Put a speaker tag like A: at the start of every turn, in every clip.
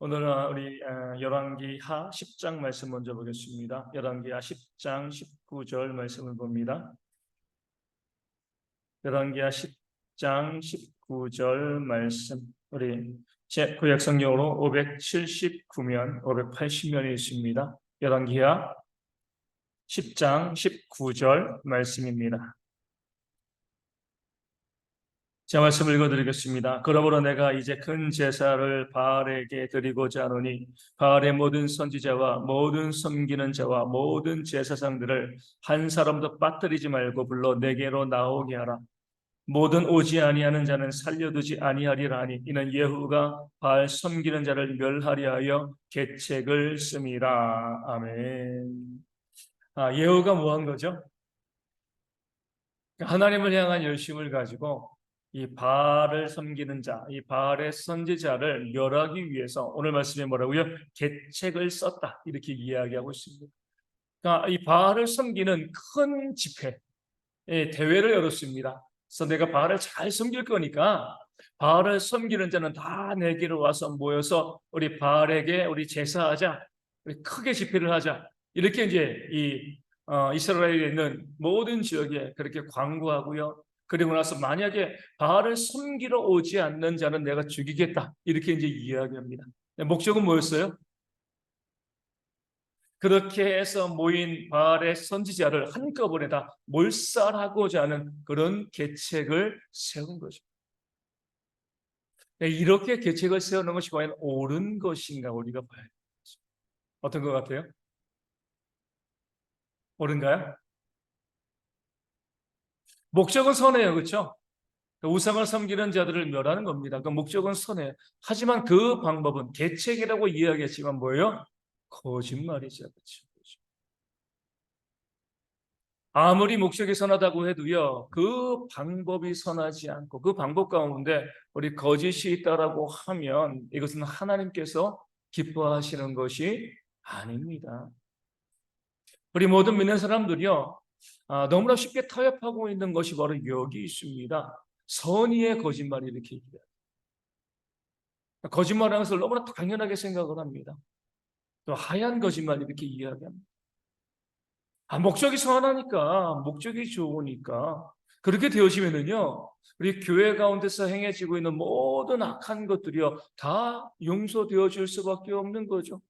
A: 오늘은 우리 열왕기하 10장 말씀 먼저 보겠습니다. 열왕기하 10장 19절 말씀을 봅니다. 열왕기하 10장 19절 말씀, 우리 구약 성경으로 579면 580면이 있습니다. 열왕기하 10장 19절 말씀입니다. 제 말씀 읽어드리겠습니다. 그러므로 내가 이제 큰 제사를 바알에게 드리고자 하노니 바알의 모든 선지자와 모든 섬기는 자와 모든 제사장들을 한 사람도 빠뜨리지 말고 불러 내게로 나오게 하라. 모든 오지 아니하는 자는 살려두지 아니하리라 하니 이는 예후가 바알 섬기는 자를 멸하려 하여 계책을 씀이라. 아멘. 예후가 뭐 한 거죠? 하나님을 향한 열심을 가지고 이 바알을 섬기는 자, 이 바알의 선지자를 멸하기 위해서 오늘 말씀에 뭐라고요? 계책을 썼다, 이렇게 이야기하고 있습니다. 그러니까 이 바알을 섬기는 큰 집회, 대회를 열었습니다. 그래서 내가 바알을 잘 섬길 거니까 바알을 섬기는 자는 다 내게로 와서 모여서 우리 바알에게 우리 제사하자, 우리 크게 집회를 하자, 이렇게 이제 이스라엘에 있는 모든 지역에 그렇게 광고하고요. 그리고 나서 만약에 바알을 섬기러 오지 않는 자는 내가 죽이겠다, 이렇게 이제 이야기합니다. 목적은 뭐였어요? 그렇게 해서 모인 바알의 선지자를 한꺼번에 다 몰살하고자 하는 그런 계책을 세운 거죠. 이렇게 계책을 세우는 것이 과연 옳은 것인가, 우리가 봐야 됩니다. 어떤 것 같아요? 옳은가요? 목적은 선해요, 그렇죠? 우상을 섬기는 자들을 멸하는 겁니다. 그 목적은 선해요. 하지만 그 방법은 계책이라고 이야기했지만 뭐예요? 거짓말이죠, 그렇죠? 아무리 목적이 선하다고 해도요, 그 방법이 선하지 않고 그 방법 가운데 우리 거짓이 있다라고 하면 이것은 하나님께서 기뻐하시는 것이 아닙니다. 우리 모든 믿는 사람들이요, 너무나 쉽게 타협하고 있는 것이 바로 여기 있습니다. 선의의 거짓말이 이렇게 얘기해요. 거짓말하는 것을 너무나 당연하게 생각을 합니다. 또 하얀 거짓말 이렇게 이야기합니다. 목적이 선하니까, 목적이 좋으니까 그렇게 되어지면은요, 우리 교회 가운데서 행해지고 있는 모든 악한 것들이요 다 용서되어질 수밖에 없는 거죠.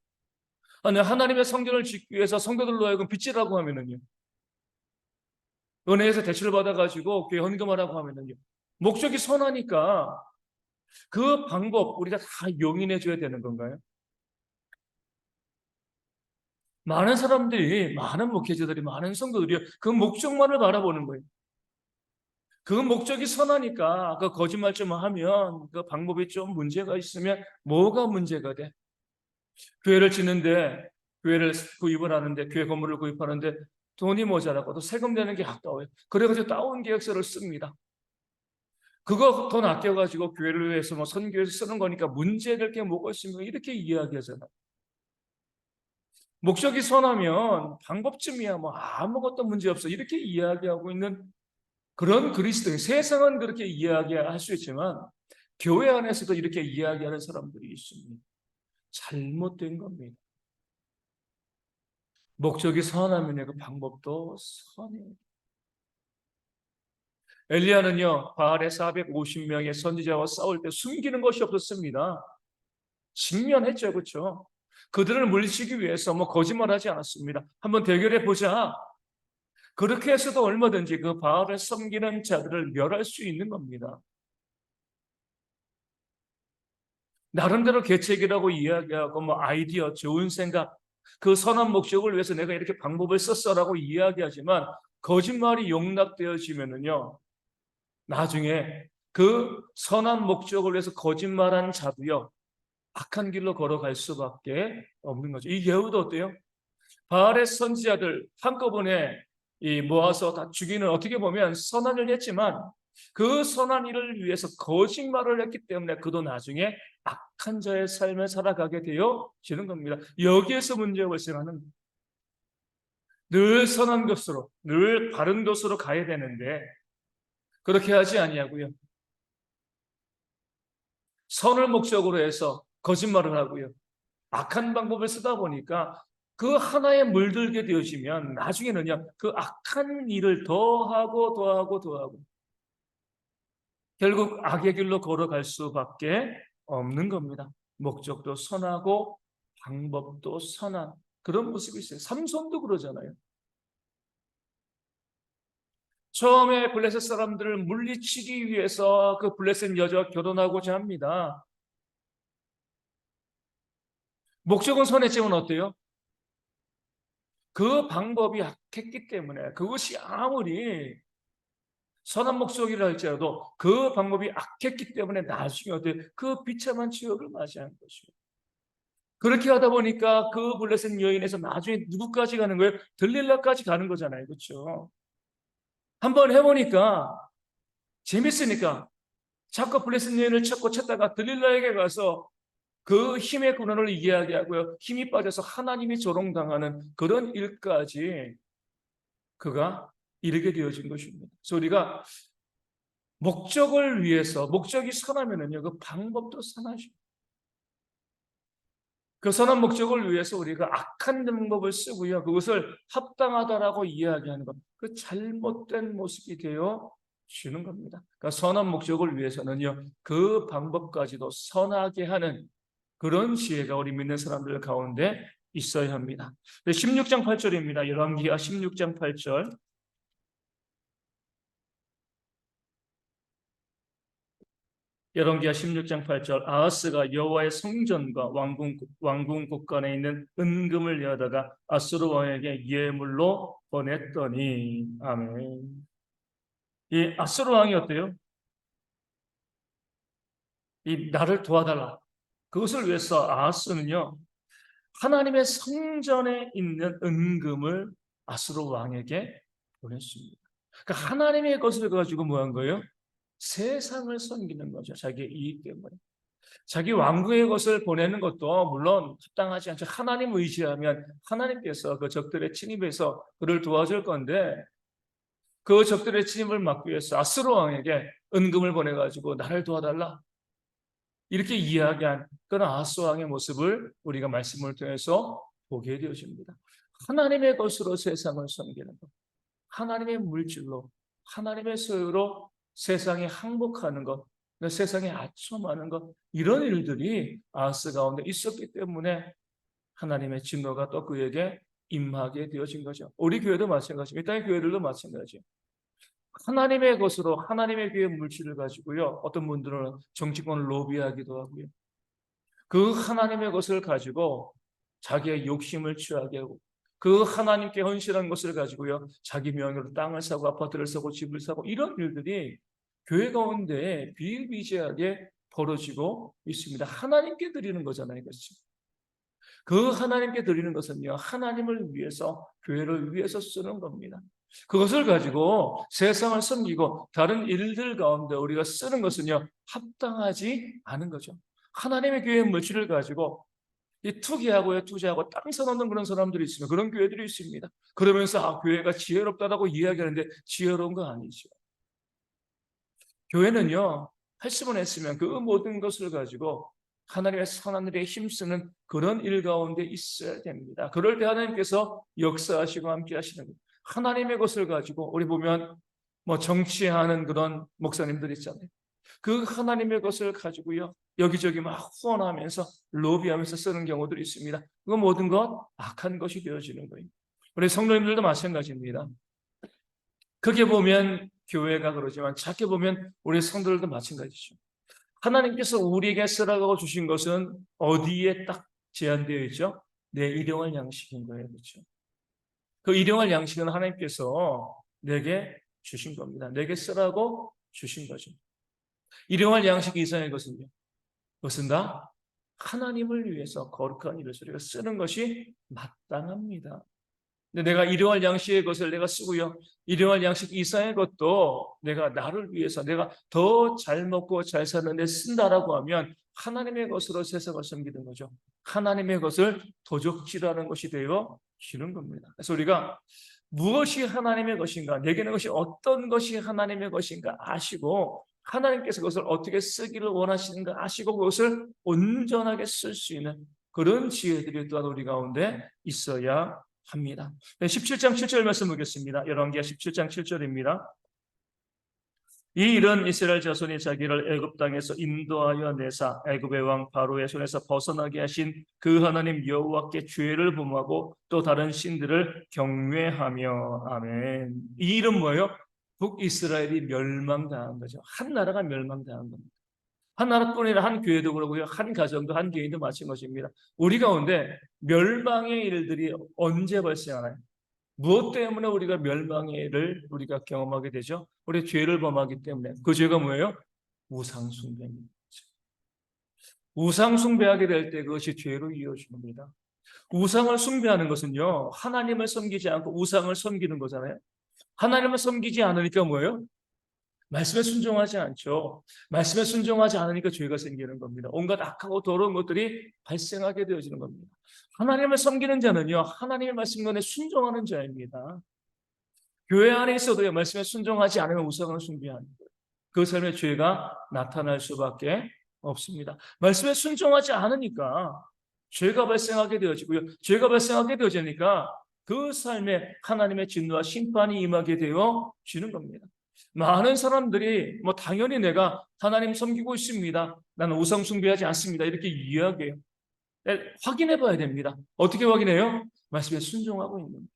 A: 아니, 하나님의 성전을 짓기 위해서 성도들로 하여금 빚지라고 하면은요, 은혜에서 대출을 받아가지고 교회 헌금하라고 하면은요, 목적이 선하니까 그 방법 우리가 다 용인해 줘야 되는 건가요? 많은 사람들이, 많은 목회자들이, 많은 성도들이 그 목적만을 바라보는 거예요. 그 목적이 선하니까 그 거짓말 좀 하면, 그 방법이 좀 문제가 있으면 뭐가 문제가 돼? 교회를 짓는데, 교회를 구입을 하는데, 교회 건물을 구입하는데 돈이 모자라고 또 세금 내는 게 아까워요. 그래가지고 다운 계약서를 씁니다. 그거 돈 아껴가지고 교회를 위해서 뭐 선교해서 쓰는 거니까 문제될 게 뭐가 있습니까? 이렇게 이야기하잖아요. 목적이 선하면 방법쯤이야 뭐 아무것도 문제 없어, 이렇게 이야기하고 있는 그런 그리스도인, 세상은 그렇게 이야기할 수 있지만 교회 안에서도 이렇게 이야기하는 사람들이 있습니다. 잘못된 겁니다. 목적이 선하면 그 방법도 선해요. 엘리야는요, 바알의 450명의 선지자와 싸울 때 숨기는 것이 없었습니다. 직면했죠, 그렇죠? 그들을 물리치기 위해서 뭐 거짓말하지 않았습니다. 한번 대결해 보자. 그렇게 해서도 얼마든지 그 바알을 섬기는 자들을 멸할 수 있는 겁니다. 나름대로 계책이라고 이야기하고 뭐 아이디어, 좋은 생각, 그 선한 목적을 위해서 내가 이렇게 방법을 썼어라고 이야기하지만 거짓말이 용납되어지면은요, 나중에 그 선한 목적을 위해서 거짓말한 자도요, 악한 길로 걸어갈 수밖에 없는 거죠. 이 예후도 어때요? 바알의 선지자들 한꺼번에 모아서 다 죽이는, 어떻게 보면 선한 일을 했지만 그 선한 일을 위해서 거짓말을 했기 때문에 그도 나중에 악한 자의 삶을 살아가게 되어지는 겁니다. 여기에서 문제가 발생하는, 늘 선한 것으로, 늘 바른 것으로 가야 되는데 그렇게 하지 아니하고요, 선을 목적으로 해서 거짓말을 하고요. 악한 방법을 쓰다 보니까 그 하나에 물들게 되어지면 나중에는요, 그 악한 일을 더하고 더하고 더하고 결국 악의 길로 걸어갈 수밖에 없는 겁니다. 목적도 선하고 방법도 선한 그런 모습이 있어요. 삼손도 그러잖아요. 처음에 블레셋 사람들을 물리치기 위해서 그 블레셋 여자와 결혼하고자 합니다. 목적은 선했지만 어때요? 그 방법이 악했기 때문에 그것이 아무리 선한 목적이라 할지라도 그 방법이 악했기 때문에 나중에 어때요? 그 비참한 지옥을 맞이한 것이에요. 그렇게 하다 보니까 그 블레셋 여인에서 나중에 누구까지 가는 거예요? 들릴라까지 가는 거잖아요. 그렇죠? 한번 해보니까 재밌으니까 자꾸 블레셋 여인을 찾다가 들릴라에게 가서 그 힘의 근원을 이야기하고요. 힘이 빠져서 하나님이 조롱당하는 그런 일까지 그가 이르게 되어진 것입니다. 그래서 우리가 목적을 위해서 목적이 선하면은요, 그 방법도 선하죠. 그 선한 목적을 위해서 우리가 악한 방법을 쓰고요, 그것을 합당하다라고 이야기하는 것, 그 잘못된 모습이 되어 주는 겁니다. 그러니까 선한 목적을 위해서는요, 그 방법까지도 선하게 하는 그런 지혜가 우리 믿는 사람들 가운데 있어야 합니다. 16장 8절입니다. 열왕기하 16장 8절. 열왕기하 16장 8절. 아하스가 여호와의 성전과 왕궁 곳간에 있는 은금을 여다가 아수르 왕에게 예물로 보냈더니. 아멘. 이 아수르 왕이 어때요? 이 나를 도와달라. 그것을 위해서 아하스는요, 하나님의 성전에 있는 은금을 아수르 왕에게 보냈습니다. 그러니까 하나님의 것을 가지고 뭐 한 거예요? 세상을 섬기는 거죠. 자기의 이익 때문에. 자기 왕국의 것을 보내는 것도 물론 합당하지 않죠. 하나님 의지하면 하나님께서 그 적들의 침입에서 그를 도와줄 건데, 그 적들의 침입을 막기 위해서 아수르 왕에게 은금을 보내가지고 나를 도와달라, 이렇게 이야기한 그런 아하스 왕의 모습을 우리가 말씀을 통해서 보게 되어집니다. 하나님의 것으로 세상을 섬기는 것, 하나님의 물질로, 하나님의 소유로 세상에 항복하는 것, 세상에 아첨하는 것, 이런 일들이 아하스 가운데 있었기 때문에 하나님의 진노가 또 그에게 임하게 되어진 거죠. 우리 교회도 마찬가지입니다. 이 땅의 교회들도 마찬가지예요. 하나님의 것으로 하나님의 교회 물질을 가지고요, 어떤 분들은 정치권을 로비하기도 하고요, 그 하나님의 것을 가지고 자기의 욕심을 취하게 하고, 그 하나님께 헌신한 것을 가지고요, 자기 명의로 땅을 사고 아파트를 사고 집을 사고, 이런 일들이 교회 가운데 비일비재하게 벌어지고 있습니다. 하나님께 드리는 거잖아요, 이것이. 그 하나님께 드리는 것은요, 하나님을 위해서, 교회를 위해서 쓰는 겁니다. 그것을 가지고 세상을 섬기고 다른 일들 가운데 우리가 쓰는 것은요, 합당하지 않은 거죠. 하나님의 교회의 물질을 가지고 이 투기하고요, 투자하고 땅 사놓는 그런 사람들이 있으면, 그런 교회들이 있습니다. 그러면서 교회가 지혜롭다고 이야기하는데 지혜로운 거 아니죠. 교회는요, 했으면 했으면 그 모든 것을 가지고 하나님의 선한 일에 힘쓰는 그런 일 가운데 있어야 됩니다. 그럴 때 하나님께서 역사하시고 함께 하시는 거예요. 하나님의 것을 가지고, 우리 보면 뭐 정치하는 그런 목사님들 있잖아요. 그 하나님의 것을 가지고요, 여기저기 막 후원하면서 로비하면서 쓰는 경우들이 있습니다. 그 모든 것 악한 것이 되어지는 거예요. 우리 성도님들도 마찬가지입니다. 크게 보면 교회가 그러지만 작게 보면 우리 성도들도 마찬가지죠. 하나님께서 우리에게 쓰라고 주신 것은 어디에 딱 제한되어 있죠? 내 일용할 양식인 거예요. 그렇죠? 그 일용할 양식은 하나님께서 내게 주신 겁니다. 내게 쓰라고 주신 거죠. 일용할 양식 이상의 것은요, 그것은 다 하나님을 위해서 거룩한 일을 우리가 쓰는 것이 마땅합니다. 근데 내가 일용할 양식의 것을 내가 쓰고요, 일용할 양식 이상의 것도 내가 나를 위해서, 내가 더 잘 먹고 잘 사는 데 쓴다라고 하면 하나님의 것으로 세상을 섬기는 거죠. 하나님의 것을 도적질하는 것이 되어 지는 겁니다. 그래서 우리가 무엇이 하나님의 것인가, 내게는 것이 어떤 것이 하나님의 것인가 아시고 하나님께서 그것을 어떻게 쓰기를 원하시는가 아시고 그것을 온전하게 쓸 수 있는 그런 지혜들이 또한 우리 가운데 있어야 합니다. 17장 7절 말씀 보겠습니다. 열왕기하 17장 7절입니다. 이 일은 이스라엘 자손이 자기를 애굽 땅에서 인도하여 내사 애굽의 왕 바로의 손에서 벗어나게 하신 그 하나님 여호와께 죄를 범하고 또 다른 신들을 경외하며. 아멘. 이 일은 뭐예요? 북이스라엘이 멸망당한 거죠. 한 나라가 멸망당한 겁니다. 한 나라뿐 아니라 한 교회도 그러고요, 한 가정도 한 개인도 마찬가지입니다. 우리 가운데 멸망의 일들이 언제 발생하나요? 무엇 때문에 우리가 멸망의 일을 우리가 경험하게 되죠? 우리 죄를 범하기 때문에. 그 죄가 뭐예요? 우상 숭배입니다. 우상 숭배하게 될 때 그것이 죄로 이어집니다. 우상을 숭배하는 것은요, 하나님을 섬기지 않고 우상을 섬기는 거잖아요. 하나님을 섬기지 않으니까 뭐예요? 말씀에 순종하지 않죠. 말씀에 순종하지 않으니까 죄가 생기는 겁니다. 온갖 악하고 더러운 것들이 발생하게 되어지는 겁니다. 하나님을 섬기는 자는요, 하나님의 말씀에 순종하는 자입니다. 교회 안에 있어도요, 말씀에 순종하지 않으면 우상을 숭배하는 거예요. 그 삶의 죄가 나타날 수밖에 없습니다. 말씀에 순종하지 않으니까 죄가 발생하게 되어지고요. 죄가 발생하게 되어지니까 그 삶에 하나님의 진노와 심판이 임하게 되어지는 겁니다. 많은 사람들이 당연히 내가 하나님 섬기고 있습니다. 나는 우상 숭배하지 않습니다. 이렇게 이야기해요. 확인해 봐야 됩니다. 어떻게 확인해요? 말씀에 순종하고 있는.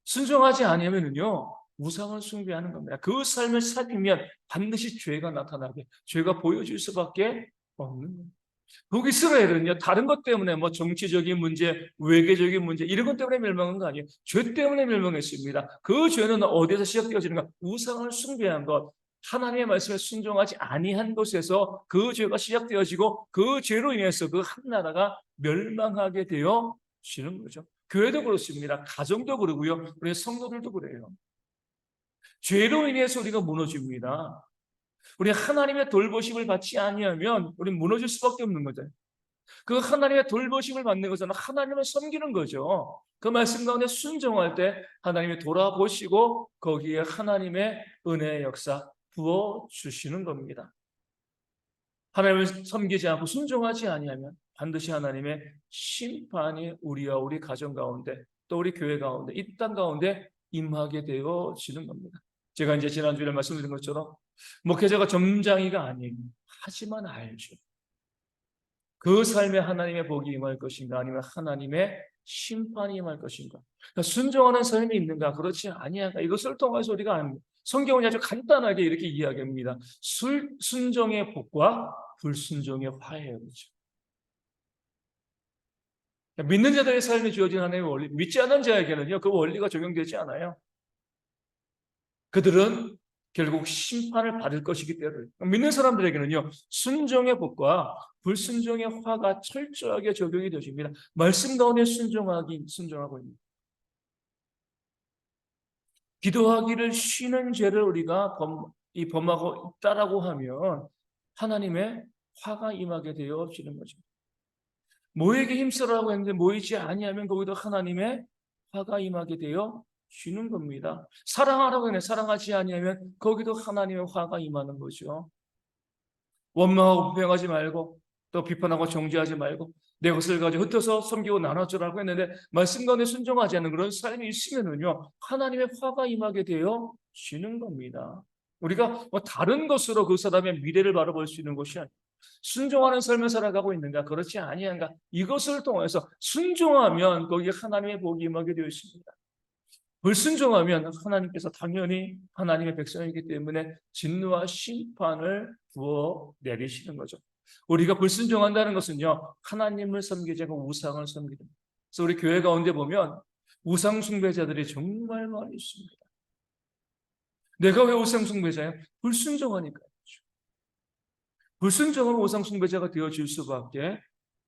A: 순종하지 않으면요, 우상을 숭배하는 겁니다. 그 삶을 살피면 반드시 죄가 나타나게, 죄가 보여질 수밖에 없는 겁니다. 북이스라엘은요, 다른 것 때문에 정치적인 문제, 외교적인 문제 이런 것 때문에 멸망한 거 아니에요. 죄 때문에 멸망했습니다. 그 죄는 어디에서 시작되어지는가? 우상을 숭배한 것, 하나님의 말씀에 순종하지 아니한 것에서 그 죄가 시작되어지고 그 죄로 인해서 그 한 나라가 멸망하게 되어지는 거죠. 교회도 그렇습니다. 가정도 그러고요. 우리 성도들도 그래요. 죄로 인해서 우리가 무너집니다. 우리 하나님의 돌보심을 받지 아니하면 우리는 무너질 수밖에 없는 거죠. 그 하나님의 돌보심을 받는 것은 하나님을 섬기는 거죠. 그 말씀 가운데 순종할 때 하나님이 돌아보시고 거기에 하나님의 은혜의 역사 부어주시는 겁니다. 하나님을 섬기지 않고 순종하지 아니하면 반드시 하나님의 심판이 우리와 우리 가정 가운데 또 우리 교회 가운데 이 땅 가운데 임하게 되어지는 겁니다. 제가 이제 지난주에 말씀드린 것처럼 목회자가 점장이가 아니에요. 하지만 알죠. 그 삶에 하나님의 복이 임할 것인가 아니면 하나님의 심판이 임할 것인가. 그러니까 순종하는 삶이 있는가 그렇지 아니한가. 이것을 통해서 우리가 성경은 아주 간단하게 이렇게 이야기합니다. 순종의 복과 불순종의 화해예요. 그렇죠? 믿는 자들의 삶에 주어진 하나님의 원리, 믿지 않는 자에게는요 그 원리가 적용되지 않아요. 그들은 결국 심판을 받을 것이기 때문에 믿는 사람들에게는요 순종의 복과 불순종의 화가 철저하게 적용이 되어집니다. 말씀 가운데 순종하고 있는 기도하기를 쉬는 죄를 우리가 범하고 있다라고 하면 하나님의 화가 임하게 되어지는 거죠. 모이기 힘쓰라고 했는데 모이지 아니하면 거기도 하나님의 화가 임하게 되어지는 겁니다. 사랑하라고 했는데 사랑하지 아니하면 거기도 하나님의 화가 임하는 거죠. 원망하고 불평하지 말고 또 비판하고 정죄하지 말고 내 것을 가지고 흩어서 섬기고 나눠주라고 했는데 말씀 가운데 순종하지 않는 그런 삶이 있으면은요 하나님의 화가 임하게 되어지는 겁니다. 우리가 다른 것으로 그 사람의 미래를 바라볼 수 있는 것이 아니에요. 순종하는 삶을 살아가고 있는가 그렇지 아니한가 이것을 통해서 순종하면 거기에 하나님의 복이 임하게 되어 있습니다. 불순종하면 하나님께서 당연히 하나님의 백성이기 때문에 진노와 심판을 부어 내리시는 거죠. 우리가 불순종한다는 것은요 하나님을 섬기지 않고 우상을 섬기는 거예요. 그래서 우리 교회 가운데 보면 우상 숭배자들이 정말 많이 있습니다. 내가 왜 우상 숭배자예요? 불순종하니까요. 불순종하면 우상 숭배자가 되어질 수밖에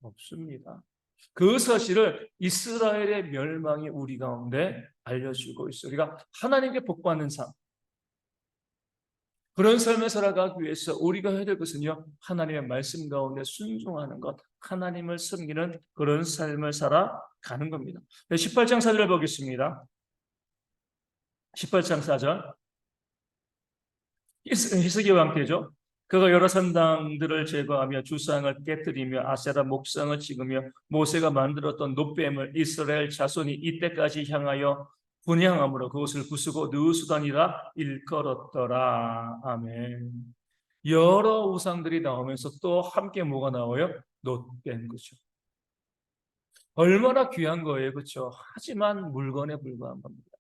A: 없습니다. 그 사실을 이스라엘의 멸망이 우리 가운데 알려주고 있어요. 우리가 하나님께 복받는 삶, 그런 삶을 살아가기 위해서 우리가 해야 될 것은요 하나님의 말씀 가운데 순종하는 것, 하나님을 섬기는 그런 삶을 살아가는 겁니다. 18장 4절을 보겠습니다. 18장 4절 히스기야 왕께죠. 그가 여러 산당들을 제거하며 주상을 깨뜨리며 아세라 목상을 찍으며 모세가 만들었던 놋뱀을 이스라엘 자손이 이때까지 향하여 분향함으로 그것을 부수고 느수단이라 일컬었더라. 아멘. 여러 우상들이 나오면서 또 함께 뭐가 나와요? 놋뱀, 그죠? 얼마나 귀한 거예요, 그렇죠? 하지만 물건에 불과한 겁니다.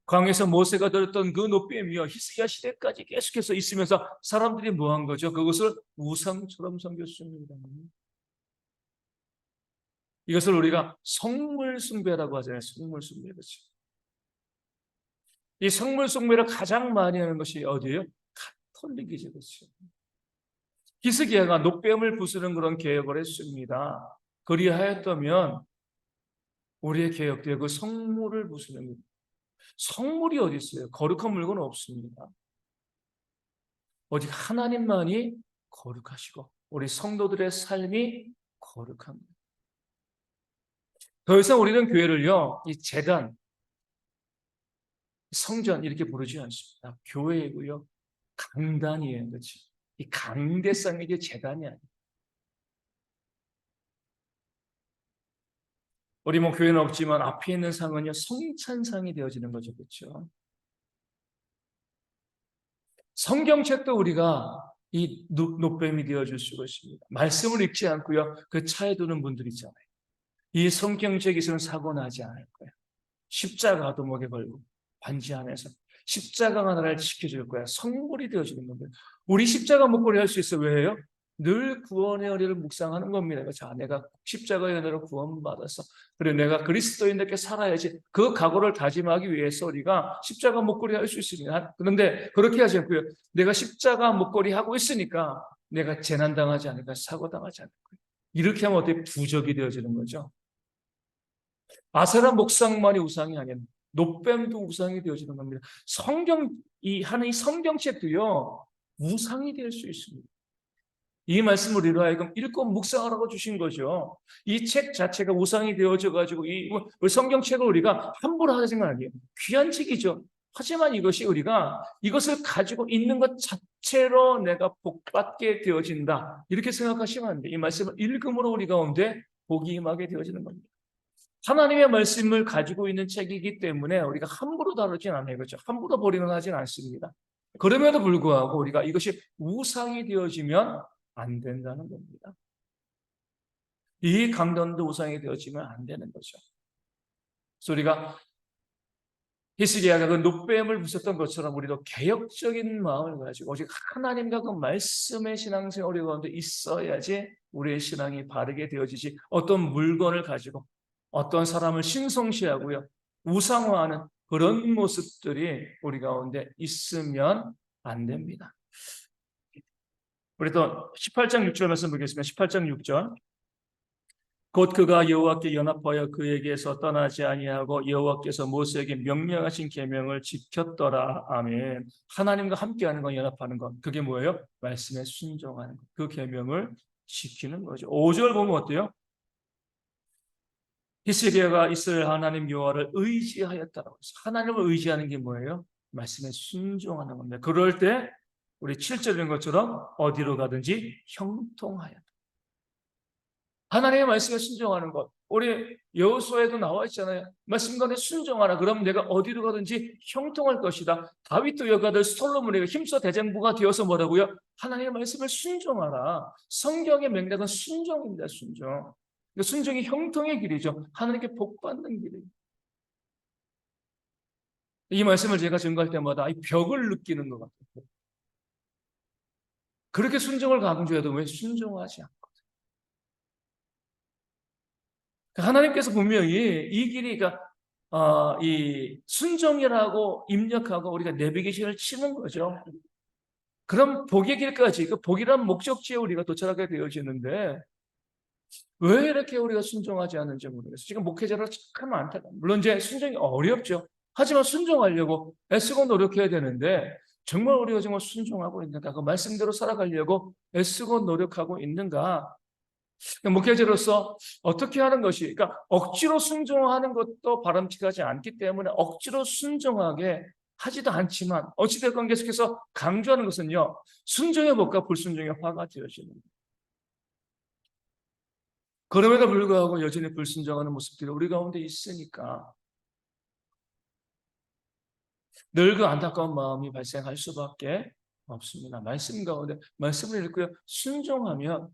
A: 광에서 모세가 들었던 그 놋뱀이요 히스기야 시대까지 계속해서 있으면서 사람들이 뭐 한 거죠? 그것을 우상처럼 섬겼습니다. 이것을 우리가 성물 숭배라고 하잖아요. 성물 숭배, 그렇죠? 이 성물 숭배를 가장 많이 하는 것이 어디예요? 가톨릭이죠, 그렇죠? 히스기야가 놋뱀을 부수는 그런 개혁을 했습니다. 그리하였다면 우리의 개혁도 그 성물을 부수는 겁니다. 성물이 어디 있어요? 거룩한 물건은 없습니다. 오직 하나님만이 거룩하시고 우리 성도들의 삶이 거룩합니다. 더 이상 우리는 교회를요, 이 제단, 성전 이렇게 부르지 않습니다. 교회이고요, 강단이에요, 그렇지? 이 강대상이 이게 제단이 아니에요. 우리 뭐 교회는 없지만 앞에 있는 상은요, 성찬상이 되어지는 거죠, 그렇죠? 성경책도 우리가 이 놋뱀이 되어줄 수가 있습니다. 말씀을 읽지 않고요, 그 차에 두는 분들 있잖아요. 이 성경책이 있으면 사고 나지 않을 거예요. 십자가도 목에 걸고 반지하면서 십자가가 나를 지켜줄 거야. 성물이 되어주는 겁니다. 우리 십자가 목걸이 할 수 있어. 왜요? 늘 구원의 은혜를 묵상하는 겁니다. 자, 내가 십자가의 은혜로 구원받았어. 그래, 내가 그리스도인들께 살아야지. 그 각오를 다짐하기 위해서 우리가 십자가 목걸이 할 수 있습니다. 그런데 그렇게 하지 않고요. 내가 십자가 목걸이 하고 있으니까 내가 재난당하지 않을까, 사고당하지 않을까. 이렇게 하면 어떻게 부적이 되어지는 거죠. 아세라 목상만이 우상이 아니라 놋뱀도 우상이 되어지는 겁니다. 하는 이 성경책도요, 우상이 될 수 있습니다. 이 말씀을 우리로 하여금 읽고 묵상하라고 주신 거죠. 이 책 자체가 우상이 되어져가지고, 우리 성경책을 우리가 함부로 하는 생각 아니에요. 귀한 책이죠. 하지만 이것이 우리가 이것을 가지고 있는 것 자체로 내가 복받게 되어진다. 이렇게 생각하시면 안 돼요. 이 말씀을 읽음으로 우리 가운데 복이 임하게 되어지는 겁니다. 하나님의 말씀을 가지고 있는 책이기 때문에 우리가 함부로 다루진 않아요. 그렇죠? 함부로 버리는 하진 않습니다. 그럼에도 불구하고 우리가 이것이 우상이 되어지면 안 된다는 겁니다. 이 강단도 우상이 되어지면 안 되는 거죠. 그래서 우리가 히스기야가 그 놋뱀을 부쉈던 것처럼 우리도 개혁적인 마음을 가지고 오직 하나님과 그 말씀의 신앙생활 우리 가운데 있어야지 우리의 신앙이 바르게 되어지지, 어떤 물건을 가지고 어떤 사람을 신성시하고요, 우상화하는 그런 모습들이 우리 가운데 있으면 안 됩니다. 우리 또 18장 6절 말씀 보겠습니다. 18장 6절. 곧 그가 여호와께 연합하여 그에게서 떠나지 아니하고 여호와께서 모세에게 명령하신 계명을 지켰더라. 아멘. 하나님과 함께하는 건, 연합하는 건, 그게 뭐예요? 말씀에 순종하는 것, 그 계명을 지키는 거죠. 5절 보면 어때요? 히스기야가 이스라엘 하나님 여호와를 의지하였다라고 해서, 하나님을 의지하는 게 뭐예요? 말씀에 순종하는 겁니다. 그럴 때 우리 7절인 것처럼 어디로 가든지 형통하였다. 하나님의 말씀에 순종하는 것. 우리 여호수아에도 나와 있잖아요. 말씀관에 순종하라. 그럼 내가 어디로 가든지 형통할 것이다. 다윗도 여가들 솔로몬에게 힘써 대장부가 되어서 뭐라고요? 하나님의 말씀을 순종하라. 성경의 맥락은 순종입니다. 순종. 순종이 형통의 길이죠. 하나님께 복 받는 길이에요. 이 말씀을 제가 증거할 때마다 이 벽을 느끼는 것 같아요. 그렇게 순종을 강조해도 왜 순종하지 않고? 하나님께서 분명히 이 길이, 이 순종이라고 입력하고 우리가 내비게이션을 치는 거죠. 그럼 복의 길까지, 그 복이란 목적지에 우리가 도착하게 되어지는데 왜 이렇게 우리가 순종하지 않는지 모르겠어요. 지금 목회자로 참 많다. 물론 이제 순종이 어렵죠. 하지만 순종하려고 애쓰고 노력해야 되는데, 정말 우리가 정말 순종하고 있는가? 그 말씀대로 살아가려고 애쓰고 노력하고 있는가? 목회자로서 어떻게 하는 것이, 억지로 순종하는 것도 바람직하지 않기 때문에 억지로 순종하게 하지도 않지만 어찌됐건 계속해서 강조하는 것은요, 순종의 법과 불순종의 화가 되어지는 거예요. 그럼에도 불구하고 여전히 불순종하는 모습들이 우리 가운데 있으니까 늘 그 안타까운 마음이 발생할 수밖에 없습니다. 말씀 가운데 말씀을 읽고요, 순종하면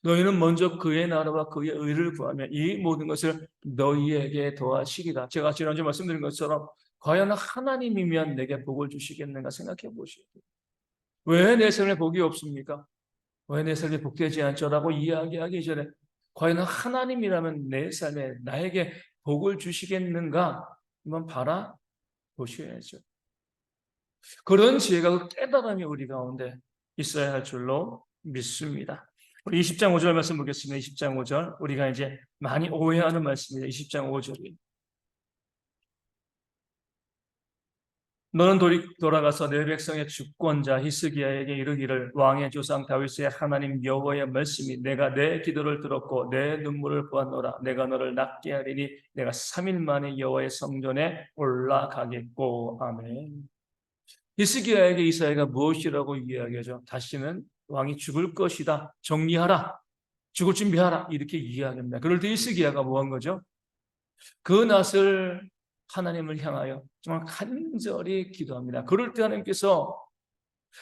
A: 너희는 먼저 그의 나라와 그의 의를 구하면 이 모든 것을 너희에게 더하시리라. 제가 지난주에 말씀드린 것처럼 과연 하나님이면 내게 복을 주시겠는가 생각해 보시오. 왜 내 삶에 복이 없습니까? 왜 내 삶이 복되지 않죠라고 이야기하기 전에 과연 하나님이라면 내 삶에 나에게 복을 주시겠는가 한번 바라보셔야죠. 그런 지혜가, 깨달음이 우리 가운데 있어야 할 줄로 믿습니다. 우리 20장 5절 말씀 보겠습니다. 20장 5절, 우리가 이제 많이 오해하는 말씀입니다. 20장 5절이 너는 돌아가서 내 백성의 주권자 히스기야에게 이르기를 왕의 조상 다윗의 하나님 여호와의 말씀이 내가 내 기도를 들었고 내 눈물을 보았노라. 내가 너를 낫게 하리니 내가 3일 만에 여호와의 성전에 올라가겠고. 아멘. 히스기야에게 이사야가 무엇이라고 이야기하죠? 다시는 왕이 죽을 것이다. 정리하라. 죽을 준비하라. 이렇게 이야기합니다. 그럴 때 히스기야가 뭐 한 거죠? 그 낫을 하나님을 향하여 정말 간절히 기도합니다. 그럴 때 하나님께서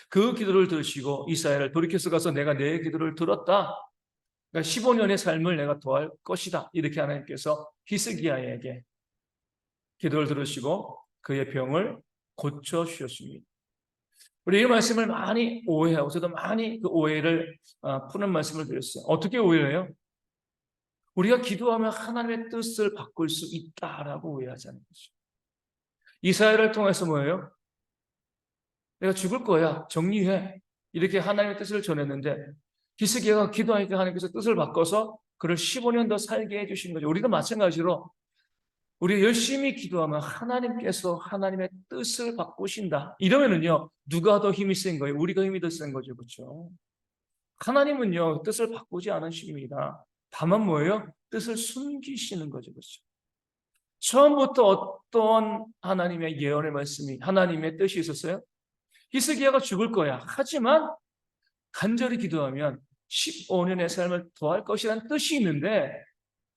A: 그 기도를 들으시고 이사야를 돌이켜서 가서 내가 내 기도를 들었다. 그러니까 15년의 삶을 내가 더할 것이다. 이렇게 하나님께서 히스기야에게 기도를 들으시고 그의 병을 고쳐주셨습니다. 우리 이 말씀을 많이 오해하고 저도 많이 그 오해를 푸는 말씀을 드렸어요. 어떻게 오해해요? 우리가 기도하면 하나님의 뜻을 바꿀 수 있다라고 오해하자는 거죠. 이사야를 통해서 뭐예요? 내가 죽을 거야. 정리해. 이렇게 하나님의 뜻을 전했는데 히스기야가 기도하니까 하나님께서 뜻을 바꿔서 그를 15년 더 살게 해주신 거죠. 우리도 마찬가지로 우리가 열심히 기도하면 하나님께서 하나님의 뜻을 바꾸신다. 이러면은요, 누가 더 힘이 센 거예요? 우리가 힘이 더 센 거죠. 그렇죠? 하나님은요, 뜻을 바꾸지 않으십니다. 다만 뭐예요? 뜻을 숨기시는 거죠. 그렇죠? 처음부터 어떤 하나님의 예언의 말씀이, 하나님의 뜻이 있었어요? 히스기야가 죽을 거야. 하지만 간절히 기도하면 15년의 삶을 더할 것이라는 뜻이 있는데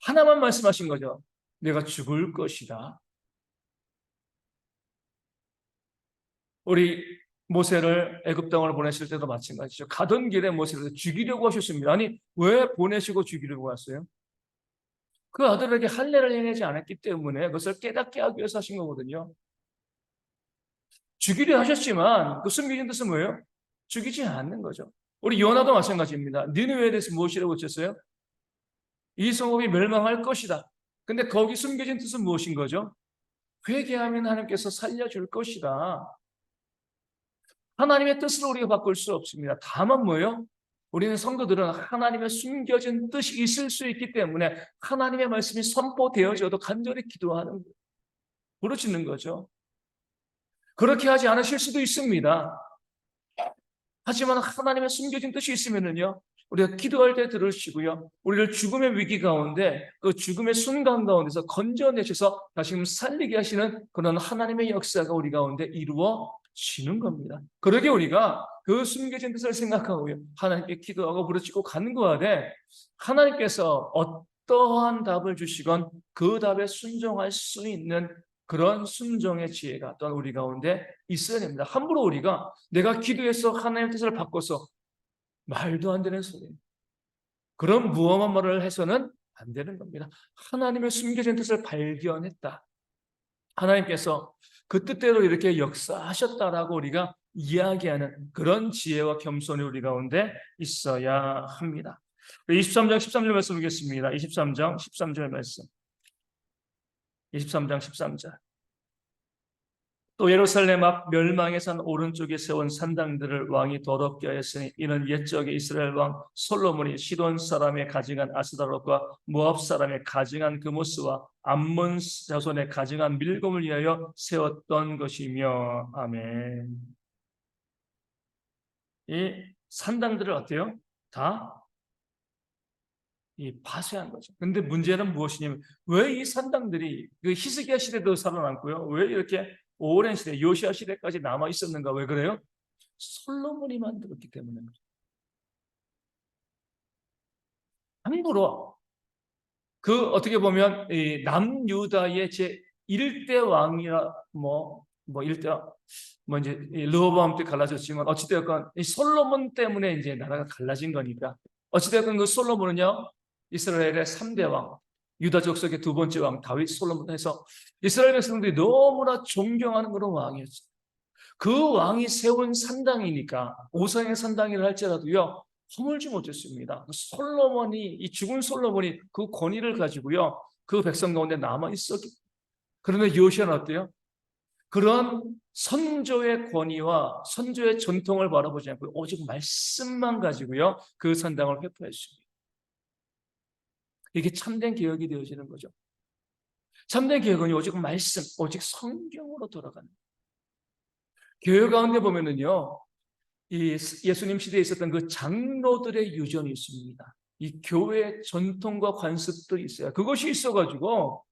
A: 하나만 말씀하신 거죠. 내가 죽을 것이다. 우리 모세를 애굽 땅으로 보내실 때도 마찬가지죠. 가던 길에 모세를 죽이려고 하셨습니다. 아니, 왜 보내시고 죽이려고 하셨어요? 그 아들에게 할례를 해내지 않았기 때문에 그것을 깨닫게 하기 위해서 하신 거거든요. 죽이려 하셨지만 그 숨기신 뜻은 뭐예요? 죽이지 않는 거죠. 우리 요나도 마찬가지입니다. 니느웨에 대해서 무엇이라고 쳤어요? 이 성읍이 멸망할 것이다. 근데 거기 숨겨진 뜻은 무엇인 거죠? 회개하면 하나님께서 살려줄 것이다. 하나님의 뜻을 우리가 바꿀 수 없습니다. 다만 뭐예요? 우리는 성도들은 하나님의 숨겨진 뜻이 있을 수 있기 때문에 하나님의 말씀이 선포되어져도 간절히 기도하는, 부르짖는 거죠. 그렇게 하지 않으실 수도 있습니다. 하지만 하나님의 숨겨진 뜻이 있으면은요, 우리가 기도할 때 들으시고요, 우리를 죽음의 위기 가운데 그 죽음의 순간 가운데서 건져내셔서 다시금 살리게 하시는 그런 하나님의 역사가 우리 가운데 이루어지는 겁니다. 그러게 우리가 그 숨겨진 뜻을 생각하고요, 하나님께 기도하고 부르짖고 간구하되 하나님께서 어떠한 답을 주시건 그 답에 순종할 수 있는 그런 순종의 지혜가 또한 우리 가운데 있어야 됩니다. 함부로 우리가 내가 기도해서 하나님의 뜻을 바꿔서 말도 안 되는 소리, 그런 무엄한 말을 해서는 안 되는 겁니다. 하나님의 숨겨진 뜻을 발견했다. 하나님께서 그 뜻대로 이렇게 역사하셨다라고 우리가 이야기하는 그런 지혜와 겸손이 우리 가운데 있어야 합니다. 23장 13절 말씀 보겠습니다. 23장 13절 말씀. 23장 13절. 또 예루살렘 앞 멸망의 산 오른쪽에 세운 산당들을 왕이 더럽게 하였으니 이는 옛적에 이스라엘 왕 솔로몬이 시돈 사람의 가증한 아스다롯과 모압 사람의 가증한 그모스와 암몬 자손의 가증한 밀곰을 위하여 세웠던 것이며. 아멘. 이 산당들을 어때요? 다 파쇄한 거죠. 근데 문제는 무엇이냐면 왜 이 산당들이 그 히스기야 시대도 살아남고요, 왜 이렇게 오랜 시대, 요시아 시대까지 남아 있었는가? 왜 그래요? 솔로몬이 만들었기 때문에. 함부로 어떻게 보면 이 남유다의 제 1대 왕이라 뭐 1대 뭐 이제 르호보암 때 갈라졌지만 어찌되었건 이 솔로몬 때문에 이제 나라가 갈라진 거니까 어찌되었건 그 솔로몬은요 이스라엘의 3대 왕, 유다 족속의 두 번째 왕 다윗 솔로몬 해서 이스라엘 백성들이 너무나 존경하는 그런 왕이었죠. 그 왕이 세운 산당이니까 우상의 산당이라 할지라도요 허물지 못했습니다. 솔로몬이 이 죽은 솔로몬이 그 권위를 가지고요 그 백성 가운데 남아 있었기. 그런데 요시아는 어때요? 그런 선조의 권위와 선조의 전통을 바라보지 않고 오직 말씀만 가지고요 그 산당을 회포했습니다. 이게 참된 개혁이 되어지는 거죠. 참된 개혁은 오직 말씀, 오직 성경으로 돌아가는. 교회 가운데 보면은요, 이 예수님 시대에 있었던 그 장로들의 유전이 있습니다. 이 교회 전통과 관습들이 있어요. 그것이 있어가지고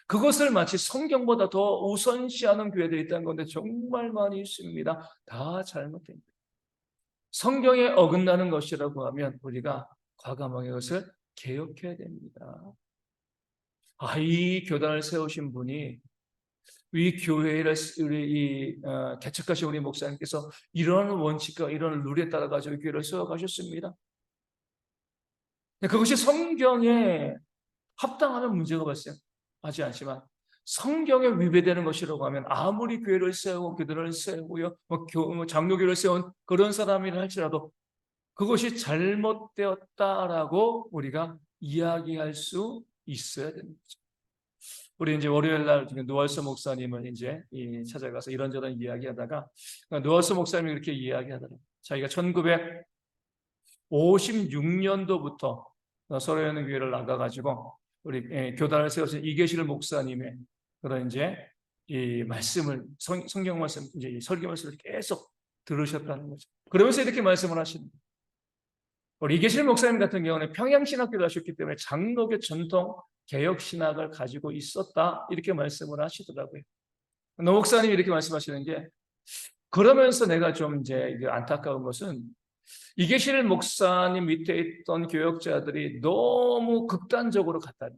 A: 그것을 마치 성경보다 더 우선시하는 교회들이 있다는 건데 정말 많이 있습니다. 다 잘못된 거예요. 성경에 어긋나는 것이라고 하면 우리가 과감하게 그것을 개혁해야 됩니다. 이 교단을 세우신 분이 이 교회를 개척하신 우리 목사님께서 이런 원칙과 이런 룰에 따라 가지고 교회를 세워가셨습니다. 그것이 성경에 합당하면 문제가 발생하지 않지만 성경에 위배되는 것이라고 하면 아무리 교회를 세우고 교단을 세우고요, 장로교를 세운 그런 사람이라 할지라도 그것이 잘못되었다라고 우리가 이야기할 수 있어야 되는 거죠. 우리 이제 월요일 날 노알서 목사님을 이제 찾아가서 이런저런 이야기하다가 노알서 목사님이 그렇게 이야기하더라고요. 자기가 1956년도부터 서로여는 교회를 나가가지고 우리 교단을 세우신 이계실 목사님의 그런 이제 이 말씀을 성경 말씀 이제 설교 말씀을 계속 들으셨다는 거죠. 그러면서 이렇게 말씀을 하십니다. 우리 이계실 목사님 같은 경우는 평양신학교를 하셨기 때문에 장로교 전통 개혁신학을 가지고 있었다 이렇게 말씀을 하시더라고요. 노 목사님이 이렇게 말씀하시는 게 그러면서 내가 좀 이제 안타까운 것은 이계실 목사님 밑에 있던 교역자들이 너무 극단적으로 갔다.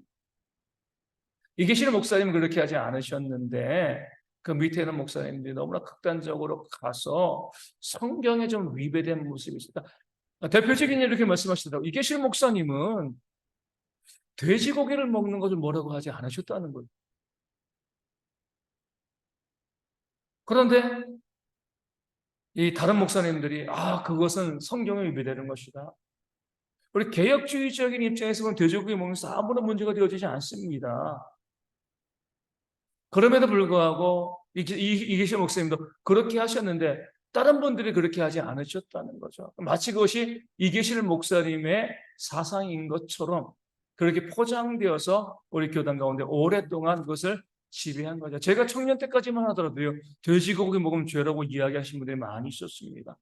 A: 이계실 목사님은 그렇게 하지 않으셨는데 그 밑에 있는 목사님들이 너무나 극단적으로 가서 성경에 좀 위배된 모습이 있었다. 대표적인 이렇게 말씀하시더라고요. 이계실 목사님은 돼지고기를 먹는 것을 뭐라고 하지 않으셨다는 거예요. 그런데 이 다른 목사님들이 그것은 성경에 위배되는 것이다. 우리 개혁주의적인 입장에서 보면 돼지고기 먹는 것은 아무런 문제가 되어지지 않습니다. 그럼에도 불구하고 이계실 목사님도 그렇게 하셨는데 다른 분들이 그렇게 하지 않으셨다는 거죠. 마치 그것이 이계실 목사님의 사상인 것처럼 그렇게 포장되어서 우리 교단 가운데 오랫동안 그것을 지배한 거죠. 제가 청년 때까지만 하더라도요, 돼지고기 먹으면 죄라고 이야기하신 분들이 많이 있었습니다.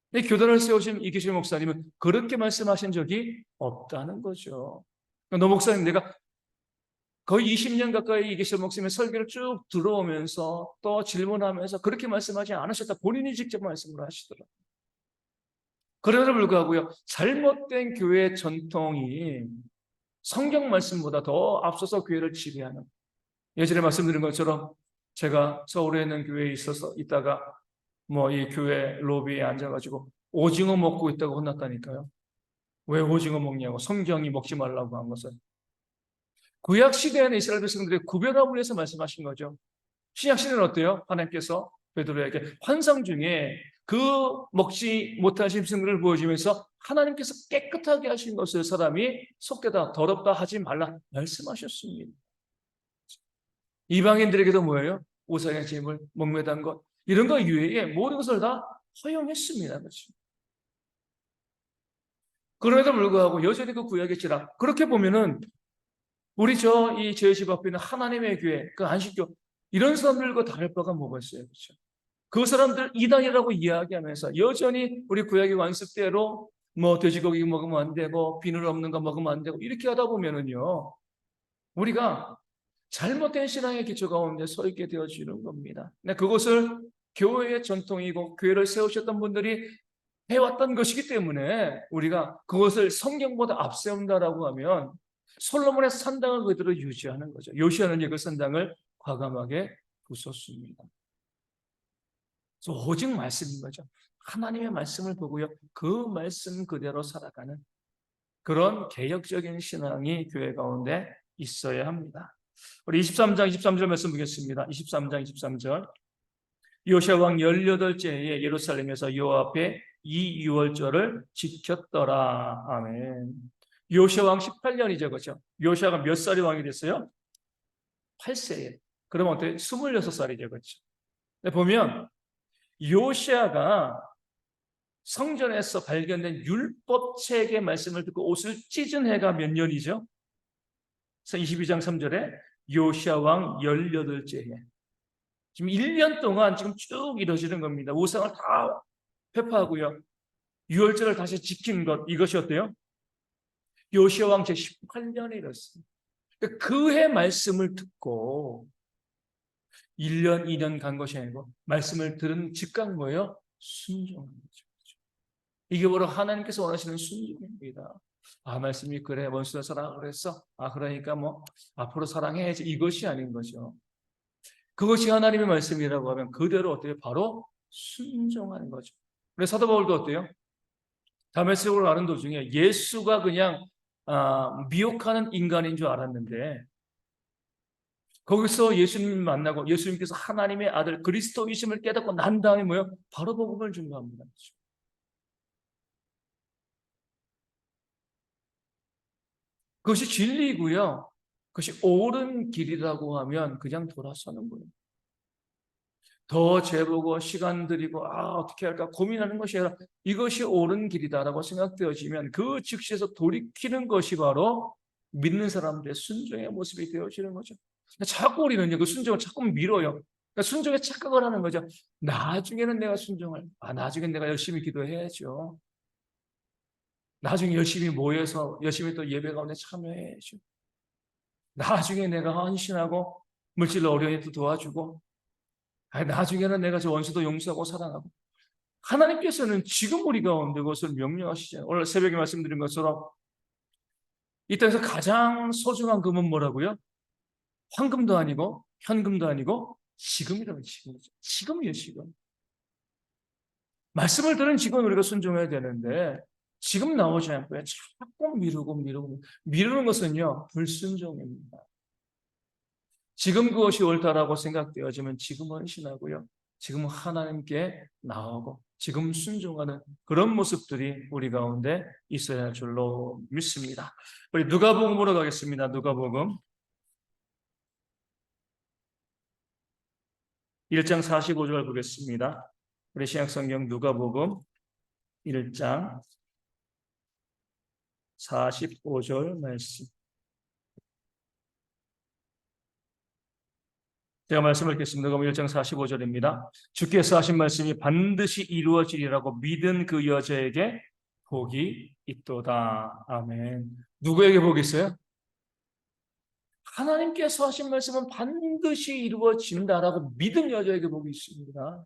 A: 근데 교단을 세우신 이계실 목사님은 그렇게 말씀하신 적이 없다는 거죠. 노 목사님, 내가 거의 20년 가까이 이계실 목사님의 설교를 쭉 들어오면서 또 질문하면서 그렇게 말씀하지 않으셨다. 본인이 직접 말씀을 하시더라고요. 그럼에도 불구하고요, 잘못된 교회 전통이 성경 말씀보다 더 앞서서 교회를 지배하는. 예전에 말씀드린 것처럼 제가 서울에 있는 교회에 있다가 이 교회 로비에 앉아가지고 오징어 먹고 있다고 혼났다니까요. 왜 오징어 먹냐고, 성경이 먹지 말라고 한 것은. 구약 시대에는 이스라엘 백성들의 구별함을 위해서 말씀하신 거죠. 신약 시대는 어때요? 하나님께서 베드로에게 환상 중에 그 먹지 못하신 생물을 보여주면서 하나님께서 깨끗하게 하신 것을 사람이 속되다 더럽다 하지 말라 말씀하셨습니다. 이방인들에게도 뭐예요? 우상의 제물, 목매단 것 이런 것 이외에 모든 것을 다 허용했습니다. 그렇죠? 그럼에도 불구하고 여전히 그 구약의 지라 그렇게 보면은 우리 이 제집 앞에 있는 하나님의 교회, 그 안식교 이런 사람들과 다를 바가 뭐가 있어요? 그렇죠? 그 사람들 이단이라고 이야기하면서 여전히 우리 구약의 관습대로 돼지고기 먹으면 안 되고 비늘 없는 거 먹으면 안 되고 이렇게 하다 보면은요 우리가 잘못된 신앙의 기초 가운데 서 있게 되어지는 겁니다. 근데 그것을 교회의 전통이고 교회를 세우셨던 분들이 해왔던 것이기 때문에 우리가 그것을 성경보다 앞세운다라고 하면 솔로몬의 산당을 그대로 유지하는 거죠. 요시아는 그 산당을 과감하게 부쉈습니다. 그래서 오직 말씀인 거죠. 하나님의 말씀을 보고요, 그 말씀 그대로 살아가는 그런 개혁적인 신앙이 교회 가운데 있어야 합니다. 우리 23장 23절 말씀 보겠습니다. 23장 23절. 요시아 왕 18제에 예루살렘에서 여호와 앞에 이 유월절을 지켰더라. 아멘. 요시아 왕 18년이죠. 그렇죠? 요시아가 몇 살이 왕이 됐어요? 8세에. 그러면 어때? 26살이죠. 그렇죠? 근데 보면 요시아가 성전에서 발견된 율법책의 말씀을 듣고 옷을 찢은 해가 몇 년이죠? 22장 3절에 요시아 왕 18째 해. 지금 1년 동안 지금 쭉 이루어지는 겁니다. 우상을 다 회파하고요. 유월절을 다시 지킨 것, 이것이 어때요? 요시아 왕 제18년에 이뤘습니다. 그 해 말씀을 듣고 1년, 2년 간 것이 아니고 말씀을 들은 즉각 뭐예요? 순종하는 거죠. 이게 바로 하나님께서 원하시는 순종입니다. 아, 말씀이 그래, 원수를 사랑하라 그랬어? 아, 그러니까 뭐 앞으로 사랑해야지, 이것이 아닌 거죠. 그것이 하나님의 말씀이라고 하면 그대로 어때요? 바로 순종하는 거죠. 그래서 사도 바울도 어때요? 다메섹으로 가는 도중에 예수가 그냥 미혹하는 인간인 줄 알았는데 거기서 예수님 만나고 예수님께서 하나님의 아들 그리스도이심을 깨닫고 난 다음에 뭐요? 바로 복음을 증거합니다. 그것이 진리이고요. 그것이 옳은 길이라고 하면 그냥 돌아서는 거예요. 더 재보고 시간 들이고 어떻게 할까 고민하는 것이 아니라 이것이 옳은 길이다라고 생각되어지면 그 즉시에서 돌이키는 것이 바로 믿는 사람들의 순종의 모습이 되어지는 거죠. 자꾸 우리는 그 순종을 자꾸 미뤄요. 그러니까 순종에 착각을 하는 거죠. 나중에는 내가 순종할, 나중엔 내가 열심히 기도해야죠. 나중에 열심히 모여서 열심히 또 예배 가운데 참여해야죠. 나중에 내가 헌신하고 물질로 어려운 이도 도와주고 나중에는 내가 저 원수도 용서하고 사랑하고 하나님께서는 지금 우리 가운데 그것을 명령하시잖아요. 오늘 새벽에 말씀드린 것처럼 이 땅에서 가장 소중한 금은 뭐라고요? 황금도 아니고 현금도 아니고 지금이라고 지금이죠. 지금이에요, 지금. 말씀을 들은 지금 우리가 순종해야 되는데 지금 나오지 않고요. 자꾸 미루고 미루는 것은요, 불순종입니다. 지금 그것이 옳다라고 생각되어지면 지금 헌신하고요. 지금 하나님께 나오고 지금 순종하는 그런 모습들이 우리 가운데 있어야 할 줄로 믿습니다. 우리 누가복음으로 가겠습니다. 누가복음 1장 45절 보겠습니다. 우리 신약성경 누가복음 1장 45절 말씀. 제가 말씀을 읽겠습니다. 누가복음 1장 45절입니다. 주께서 하신 말씀이 반드시 이루어지리라고 믿은 그 여자에게 복이 있도다. 아멘. 누구에게 복이 있어요? 하나님께서 하신 말씀은 반드시 이루어진다라고 믿은 여자에게 복이 있습니다.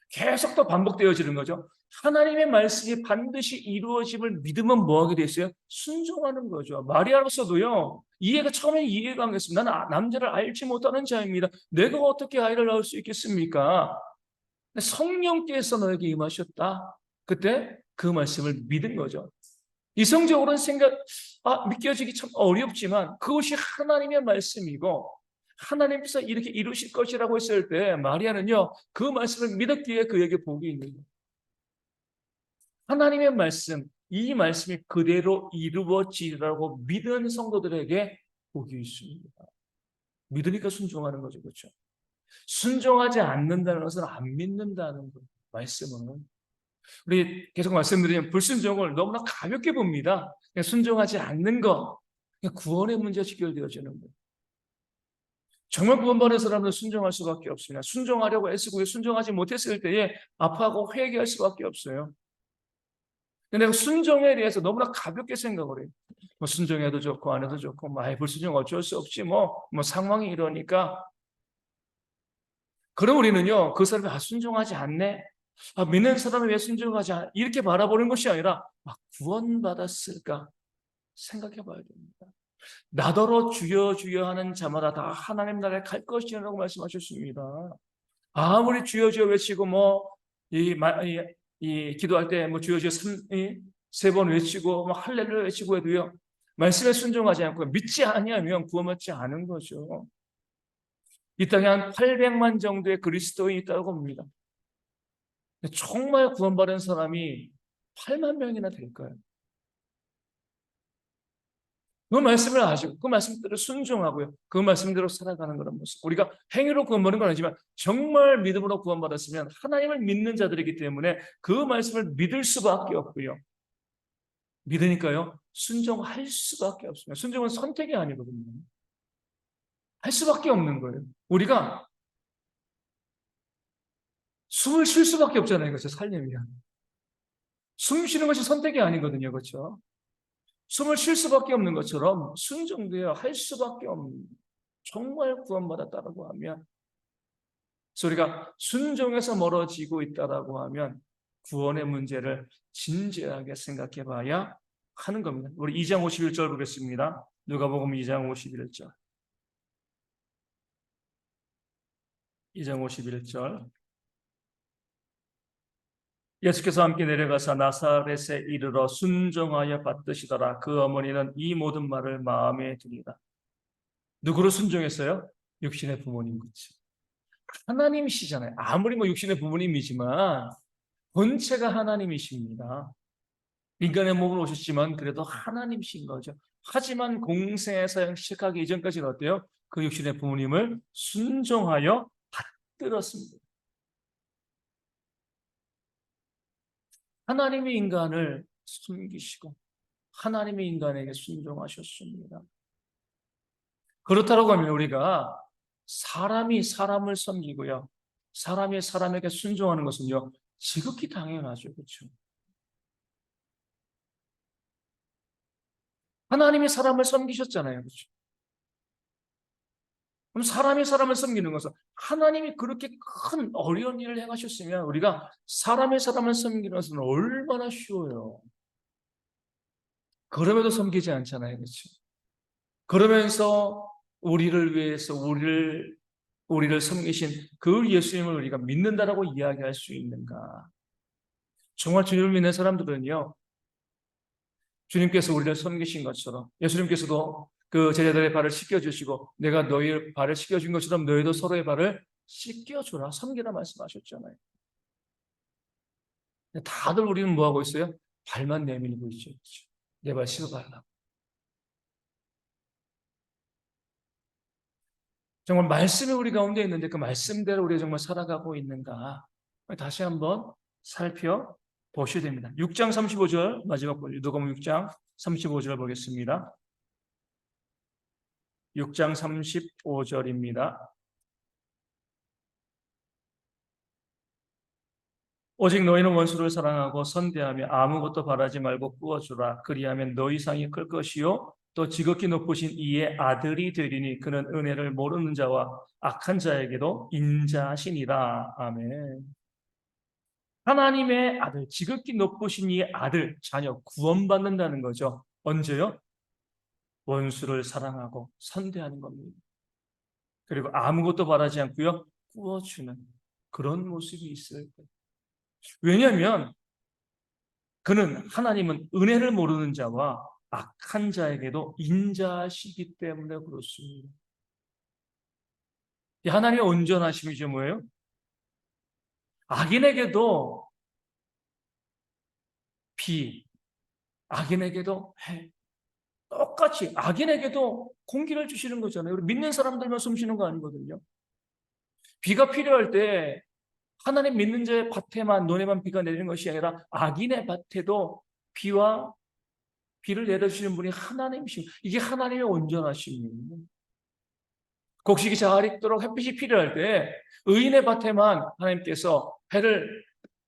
A: 계속 또 반복되어지는 거죠. 하나님의 말씀이 반드시 이루어짐을 믿으면 뭐하게 됐어요? 순종하는 거죠. 마리아로서도요, 이해가 처음에 이해가 안 됐습니다. 나는 남자를 알지 못하는 자입니다. 내가 어떻게 아이를 낳을 수 있겠습니까? 성령께서 너에게 임하셨다. 그때 그 말씀을 믿은 거죠. 이성적으로는 믿겨지기 참 어렵지만 그것이 하나님의 말씀이고 하나님께서 이렇게 이루실 것이라고 했을 때 마리아는요, 그 말씀을 믿었기에 그에게 복이 있는 거예요. 하나님의 말씀, 이 말씀이 그대로 이루어지라고 믿은 성도들에게 복이 있습니다. 믿으니까 순종하는 거죠. 그렇죠? 순종하지 않는다는 것은 안 믿는다는 거예요. 말씀은. 우리 계속 말씀드리면 불순종을 너무나 가볍게 봅니다. 그냥 순종하지 않는 것, 그냥 구원의 문제 직결되어지는 거예요. 정말 구원받은 사람은 순종할 수밖에 없습니다. 순종하려고 애쓰고 순종하지 못했을 때에 아파하고 회개할 수밖에 없어요. 근데 내가 순종에 대해서 너무나 가볍게 생각을 해요. 뭐 순종해도 좋고 안 해도 좋고 뭐 불순종 어쩔 수 없지 뭐 상황이 이러니까. 그럼 우리는요 그 사람이 순종하지 않네, 믿는 사람이 왜 순종하지 않 이렇게 바라보는 것이 아니라 구원받았을까 생각해 봐야 됩니다. 나더러 주여 주여 하는 자마다 다 하나님 나라에 갈 것이라고 말씀하셨습니다. 아무리 주여 주여 외치고 이 기도할 때 주여 주여 세 번 외치고 할렐루야 외치고 해도요 말씀에 순종하지 않고 믿지 아니하면 구원받지 않은 거죠. 이 땅에 한 800만 정도의 그리스도인이 있다고 봅니다. 정말 구원받은 사람이 8만 명이나 될까요? 그 말씀을 아시고 그 말씀대로 순종하고요 그 말씀대로 살아가는 그런 모습, 우리가 행위로 구원받는 건 아니지만 정말 믿음으로 구원받았으면 하나님을 믿는 자들이기 때문에 그 말씀을 믿을 수밖에 없고요, 믿으니까요 순종할 수밖에 없습니다. 순종은 선택이 아니거든요. 할 수밖에 없는 거예요. 우리가 숨을 쉴 수밖에 없잖아요. 그렇죠? 살려면 숨 쉬는 것이 선택이 아니거든요. 그렇죠? 숨을 쉴 수밖에 없는 것처럼 순종되어 할 수밖에 없는, 정말 구원받았다라고 하면, 그래서 우리가 순종에서 멀어지고 있다라고 하면 구원의 문제를 진지하게 생각해 봐야 하는 겁니다. 우리 2장 51절 보겠습니다. 누가복음 2장 51절. 2장 51절. 예수께서 함께 내려가서 나사렛에 이르러 순종하여 받드시더라. 그 어머니는 이 모든 말을 마음에 두니라. 누구로 순종했어요? 육신의 부모님. 그치? 하나님이시잖아요. 아무리 육신의 부모님이지만 본체가 하나님이십니다. 인간의 몸으로 오셨지만 그래도 하나님이신 거죠. 하지만 공생애사형 시작하기 이전까지는 어때요? 그 육신의 부모님을 순종하여 받들었습니다. 하나님이 인간을 섬기시고 하나님이 인간에게 순종하셨습니다. 그렇다고 하면 우리가 사람이 사람을 섬기고요, 사람이 사람에게 순종하는 것은요 지극히 당연하죠. 그렇죠? 하나님이 사람을 섬기셨잖아요. 그렇죠? 그럼 사람이 사람을 섬기는 것은, 하나님이 그렇게 큰 어려운 일을 행하셨으면 우리가 사람이 사람을 섬기는 것은 얼마나 쉬워요. 그럼에도 섬기지 않잖아요. 그렇죠? 그러면서 우리를 위해서 우리를 섬기신 그 예수님을 우리가 믿는다라고 이야기할 수 있는가? 정말 주님을 믿는 사람들은요, 주님께서 우리를 섬기신 것처럼 예수님께서도 그 제자들의 발을 씻겨주시고 내가 너희의 발을 씻겨준 것처럼 너희도 서로의 발을 씻겨주라, 섬기라 말씀하셨잖아요. 다들 우리는 뭐하고 있어요? 발만 내밀고 있죠. 내 발 씻어달라고. 정말 말씀이 우리 가운데 있는데 그 말씀대로 우리가 정말 살아가고 있는가? 다시 한번 살펴보셔야 됩니다. 6장 35절 마지막 볼, 누가복음 6장 35절 보겠습니다. 6장 35절입니다. 오직 너희는 원수를 사랑하고 선대하며 아무것도 바라지 말고 꾸어주라. 그리하면 너희 상이 클 것이요 또 지극히 높으신 이의 아들이 되리니 그는 은혜를 모르는 자와 악한 자에게도 인자하시니라. 아멘. 하나님의 아들, 지극히 높으신 이의 아들, 자녀, 구원받는다는 거죠. 언제요? 원수를 사랑하고 선대하는 겁니다. 그리고 아무것도 바라지 않고요 꾸어주는 그런 모습이 있을 거예요. 왜냐하면 하나님은 은혜를 모르는 자와 악한 자에게도 인자하시기 때문에 그렇습니다. 하나님의 온전하심이죠 뭐예요? 악인에게도 비, 악인에게도 해, 똑같이 악인에게도 공기를 주시는 거잖아요. 우리 믿는 사람들만 숨 쉬는 거 아니거든요. 비가 필요할 때 하나님 믿는 자의 밭에만, 논에만 비가 내리는 것이 아니라 악인의 밭에도 비를 내려주시는 분이 하나님이십니다. 이게 하나님의 온전하심입니다. 곡식이 잘 익도록 햇빛이 필요할 때 의인의 밭에만 하나님께서 해를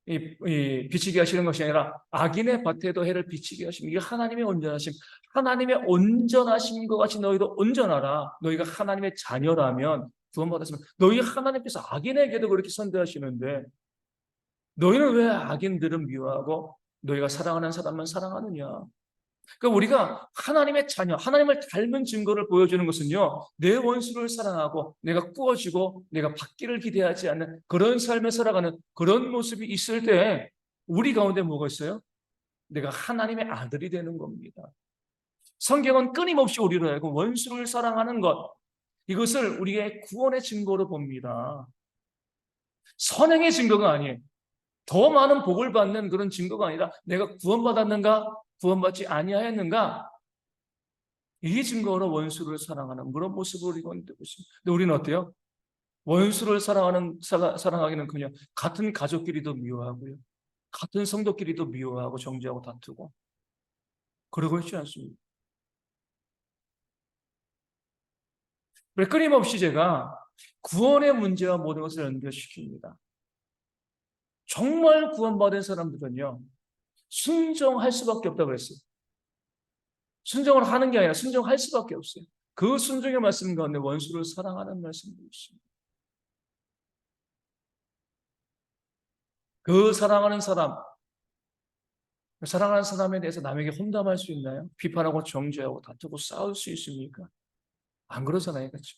A: 비치게 하시는 것이 아니라 악인의 밭에도 해를 비치게 하시는, 이게 하나님의 온전하심. 하나님의 온전하심과 같이 너희도 온전하라. 너희가 하나님의 자녀라면, 구원받았으면 너희 하나님께서 악인에게도 그렇게 선대하시는데 너희는 왜 악인들은 미워하고 너희가 사랑하는 사람만 사랑하느냐. 그러니까 우리가 하나님의 자녀, 하나님을 닮은 증거를 보여주는 것은요, 내 원수를 사랑하고 내가 꾸어지고 내가 받기를 기대하지 않는 그런 삶을 살아가는 그런 모습이 있을 때 우리 가운데 뭐가 있어요? 내가 하나님의 아들이 되는 겁니다. 성경은 끊임없이 우리로 하여금 원수를 사랑하는 것, 이것을 우리의 구원의 증거로 봅니다. 선행의 증거가 아니에요. 더 많은 복을 받는 그런 증거가 아니라 내가 구원받았는가, 구원받지 아니하였는가, 이 증거로 원수를 사랑하는 그런 모습을 우리가 되고 있습니다. 근데 우리는 어때요? 원수를 사랑하기는커녕 같은 가족끼리도 미워하고요, 같은 성도끼리도 미워하고 정죄하고 다투고 그러고 있지 않습니까? 끊임없이 제가 구원의 문제와 모든 것을 연결시킵니다. 정말 구원받은 사람들은요, 순종할 수밖에 없다고 그랬어요. 순종을 하는 게 아니라 순종할 수밖에 없어요. 그 순종의 말씀 가운데 원수를 사랑하는 말씀도 있습니다. 그 사랑하는 사람에 대해서 남에게 험담할 수 있나요? 비판하고 정죄하고 다투고 싸울 수 있습니까? 안 그러잖아요. 그렇죠?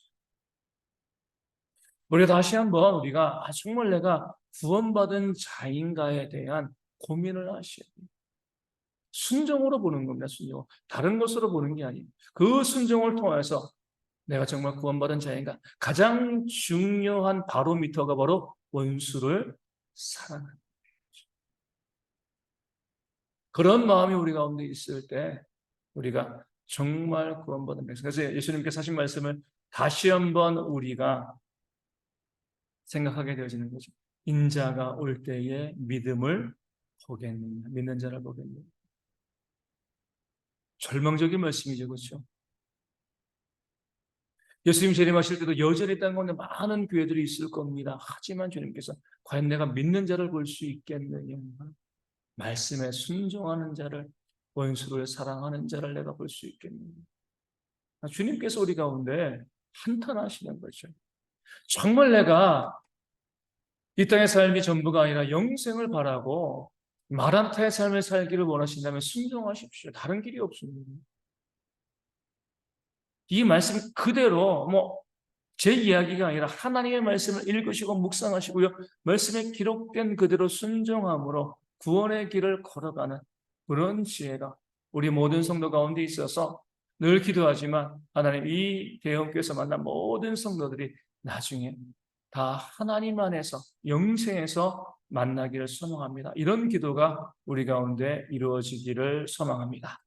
A: 우리 다시 한번 우리가 정말 내가 구원받은 자인가에 대한 고민을 하셔야 돼요. 순종으로 보는 겁니다. 순종. 다른 것으로 보는 게 아니에요. 그 순종을 통해서 내가 정말 구원받은 자인가? 가장 중요한 바로미터가 바로 원수를 사랑하는, 그런 마음이 우리 가운데 있을 때 우리가 정말 구원받은 백성. 그래서 예수님께서 하신 말씀을 다시 한번 우리가 생각하게 되어지는 거죠. 인자가 올 때에 믿음을 보겠느냐, 믿는 자를 보겠느냐. 절망적인 말씀이죠, 그렇죠? 예수님 재림하실 때도 여전히 땅 가운데 많은 교회들이 있을 겁니다. 하지만 주님께서 과연 내가 믿는 자를 볼 수 있겠느냐, 말씀에 순종하는 자를, 원수를 사랑하는 자를 내가 볼 수 있겠느냐. 주님께서 우리 가운데 한탄하시는 거죠. 정말 내가 이 땅의 삶이 전부가 아니라 영생을 바라고 마란타의 삶을 살기를 원하신다면 순종하십시오. 다른 길이 없습니다. 이 말씀 그대로 제 이야기가 아니라 하나님의 말씀을 읽으시고 묵상하시고요, 말씀에 기록된 그대로 순종함으로 구원의 길을 걸어가는 그런 지혜가 우리 모든 성도 가운데 있어서 늘 기도하지만 하나님, 이 대형교회에서 만난 모든 성도들이 나중에 다 하나님 안에서 영생에서 만나기를 소망합니다. 이런 기도가 우리 가운데 이루어지기를 소망합니다.